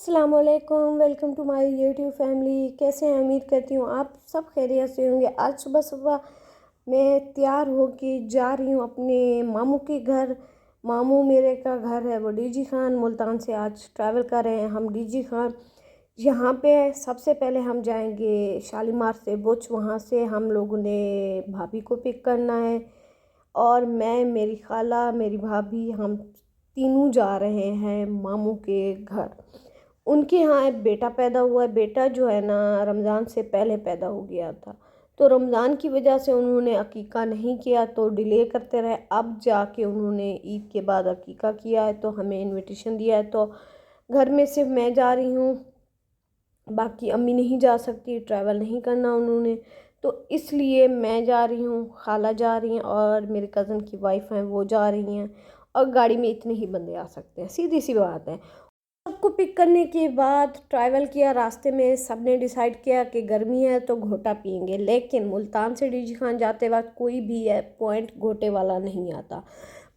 अस्सलामुअलैकुम, welcome to my YouTube family. कैसे हैं? उम्मीद करती हूँ आप सब खैरियत से होंगे। आज सुबह सुबह मैं तैयार होके जा रही हूँ अपने मामू के घर। मामू मेरे का घर है वो डीजी खान। मुल्तान से आज ट्रैवल कर रहे हैं हम डीजी खान। यहाँ पे सबसे पहले हम जाएंगे शालीमार से बुच। वहाँ से हम लोगों ने भाभी को पिक करना है और मैं, मेरी खाला, मेरी भाभी, हम तीनों जा रहे हैं मामू के घर। उनके यहाँ एक बेटा पैदा हुआ है। बेटा जो है ना रमज़ान से पहले पैदा हो गया था, तो रमज़ान की वजह से उन्होंने अकीका नहीं किया, तो डिले करते रहे। अब जाके उन्होंने ईद के बाद अकीका किया है, तो हमें इनविटेशन दिया है। तो घर में सिर्फ मैं जा रही हूँ, बाकी अम्मी नहीं जा सकती, ट्रैवल नहीं करना उन्होंने, तो इसलिए मैं जा रही हूँ, खाला जा रही हैं और मेरे कज़न की वाइफ हैं वो जा रही हैं। और गाड़ी में इतने ही बंदे आ सकते हैं, सीधी सी बात है। सबको पिक करने के बाद ट्रैवल किया। रास्ते में सबने डिसाइड किया कि गर्मी है तो घोटा पियेंगे, लेकिन मुल्तान से डीजी खान जाते वक्त कोई भी पॉइंट घोटे वाला नहीं आता।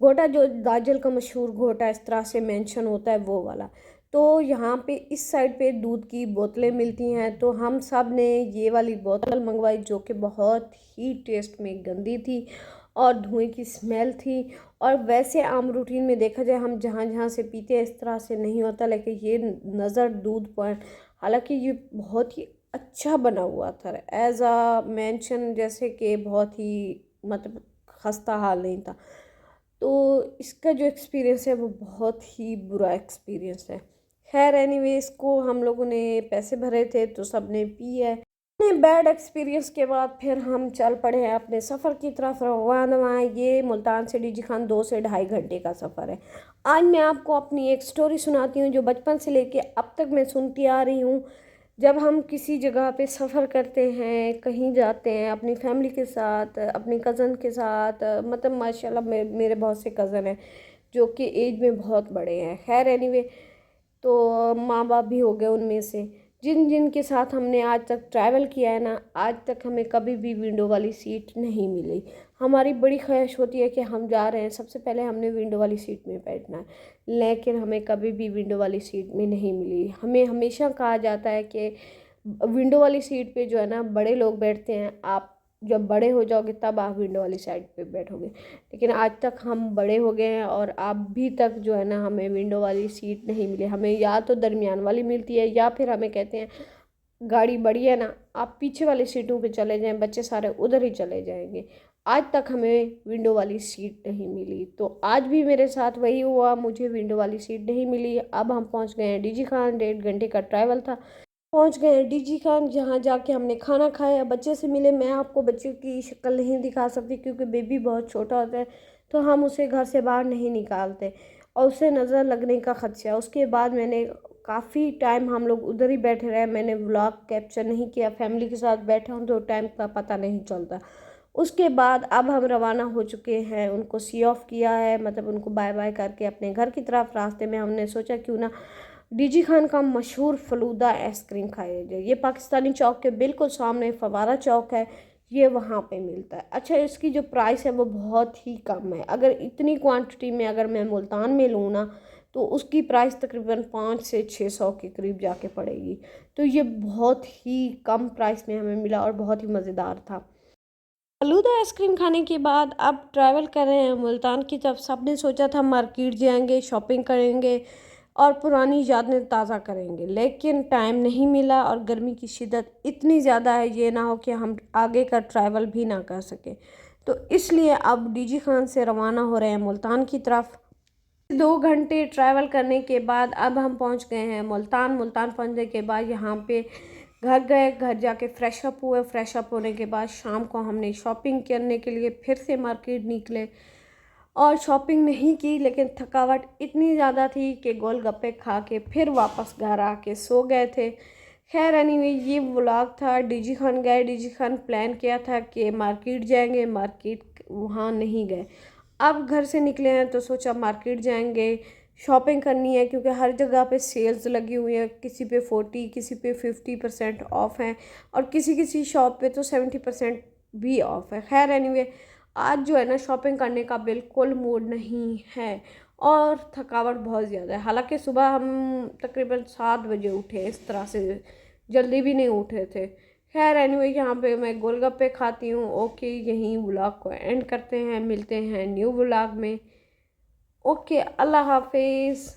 घोटा जो दाजल का मशहूर घोटा इस तरह से मेंशन होता है वो वाला। तो यहाँ पे इस साइड पे दूध की बोतलें मिलती हैं, तो हम सब ने ये वाली बोतल मंगवाई जो कि बहुत ही टेस्ट में गंदी थी और धुएं की स्मेल थी। और वैसे आम रूटीन में देखा जाए हम जहाँ जहाँ से पीते हैं इस तरह से नहीं होता, लेकिन ये नज़र दूध पॉइंट, हालांकि ये बहुत ही अच्छा बना हुआ था एज आ मेंशन, जैसे कि बहुत ही मतलब खस्ता हाल नहीं था। तो इसका जो एक्सपीरियंस है वो बहुत ही बुरा एक्सपीरियंस है। खैर एनीवे, इसको हम लोगों ने पैसे भरे थे तो सब ने पी है। अपने बैड एक्सपीरियंस के बाद फिर हम चल पड़े हैं अपने सफ़र की तरफ रवाना। ये मुल्तान से डीजी खान 2 से ढाई घंटे का सफ़र है। आज मैं आपको अपनी एक स्टोरी सुनाती हूँ जो बचपन से लेके अब तक मैं सुनती आ रही हूँ। जब हम किसी जगह पे सफ़र करते हैं, कहीं जाते हैं अपनी फैमिली के साथ, अपने कज़न के साथ, मतलब माशाल्लाह मेरे बहुत से कज़न हैं जो कि एज में बहुत बड़े हैं। खैर एनीवे, तो माँ बाप भी हो गए उनमें से। जिन जिन के साथ हमने आज तक ट्रैवल किया है ना, आज तक हमें कभी भी विंडो वाली सीट नहीं मिली। हमारी बड़ी ख्वाहिश होती है कि हम जा रहे हैं, सबसे पहले हमने विंडो वाली सीट में बैठना है, लेकिन हमें कभी भी विंडो वाली सीट में नहीं मिली। हमें हमेशा कहा जाता है कि विंडो वाली सीट पे जो है ना बड़े लोग बैठते हैं, आप जब बड़े हो जाओगे तब आप विंडो वाली साइड पे बैठोगे। लेकिन आज तक हम बड़े हो गए हैं और अभी तक जो है ना हमें विंडो वाली सीट नहीं मिली। हमें या तो दरमियान वाली मिलती है या फिर हमें कहते हैं गाड़ी बड़ी है ना, आप पीछे वाली सीटों पे चले जाएं, बच्चे सारे उधर ही चले जाएंगे। आज तक हमें विंडो वाली सीट नहीं मिली, तो आज भी मेरे साथ वही हुआ, मुझे विंडो वाली सीट नहीं मिली। अब हम पहुंच गए हैं डीजी खान। 1.5 घंटे का ट्रैवल था। पहुंच गए हैं डीजी खान, जहाँ जाके हमने खाना खाया, बच्चे से मिले। मैं आपको बच्चे की शक्ल नहीं दिखा सकती क्योंकि बेबी बहुत छोटा होता है, तो हम उसे घर से बाहर नहीं निकालते और उसे नज़र लगने का खदशा है। उसके बाद मैंने काफ़ी टाइम हम लोग उधर ही बैठे रहे। मैंने व्लॉग कैप्चर नहीं किया, फैमिली के साथ बैठे हूँ तो टाइम का पता नहीं चलता। उसके बाद अब हम रवाना हो चुके हैं, उनको सी ऑफ किया है, मतलब उनको बाय बाय करके अपने घर की तरफ। रास्ते में हमने सोचा क्यों ना डीजी खान का मशहूर फलूदा आइसक्रीम खाया जाए। ये पाकिस्तानी चौक के बिल्कुल सामने फवारा चौक है, ये वहाँ पे मिलता है। अच्छा, इसकी जो प्राइस है वो बहुत ही कम है। अगर इतनी क्वांटिटी में अगर मैं मुल्तान में लूँ ना, तो उसकी प्राइस तकरीबन 500 से 600 के करीब जाके पड़ेगी। तो ये बहुत ही कम प्राइस में हमें मिला और बहुत ही मज़ेदार था। फलूदा आइसक्रीम खाने के बाद अब ट्रैवल कर रहे हैं मुल्तान की तरफ। सब ने सोचा था मार्केट जाएंगे, शॉपिंग करेंगे और पुरानी यादें ताज़ा करेंगे, लेकिन टाइम नहीं मिला और गर्मी की शिद्दत इतनी ज़्यादा है ये ना हो कि हम आगे का ट्रैवल भी ना कर सकें। तो इसलिए अब डीजी खान से रवाना हो रहे हैं मुल्तान की तरफ। 2 घंटे ट्रैवल करने के बाद अब हम पहुंच गए हैं मुल्तान। मुल्तान पहुंचने के बाद यहाँ पे घर गए, घर जाके फ्रेश अप हुए। फ्रेश अप होने के बाद शाम को हमने शॉपिंग करने के लिए फिर से मार्केट निकले और शॉपिंग नहीं की, लेकिन थकावट इतनी ज़्यादा थी कि गोलगप्पे खा के फिर वापस घर आके सो गए थे। खैर एनीवे, ये व्लॉग था। डीजी खान गए, डीजी खान प्लान किया था कि मार्केट जाएंगे, मार्केट वहाँ नहीं गए। अब घर से निकले हैं तो सोचा मार्केट जाएंगे, शॉपिंग करनी है क्योंकि हर जगह पे सेल्स लगी हुई है। किसी पे 40, किसी पे 50% ऑफ है और किसी किसी शॉप पे तो 70% भी ऑफ है। खैर एनीवे, आज जो है ना शॉपिंग करने का बिल्कुल मूड नहीं है और थकावट बहुत ज़्यादा है। हालांकि सुबह हम तकरीबन 7 बजे उठे, इस तरह से जल्दी भी नहीं उठे थे। खैर एनीवे, यहाँ पे मैं गोलगप्पे खाती हूँ। ओके, यहीं व्लॉग को एंड करते हैं, मिलते हैं न्यू व्लॉग में। ओके, अल्लाह हाफिज़।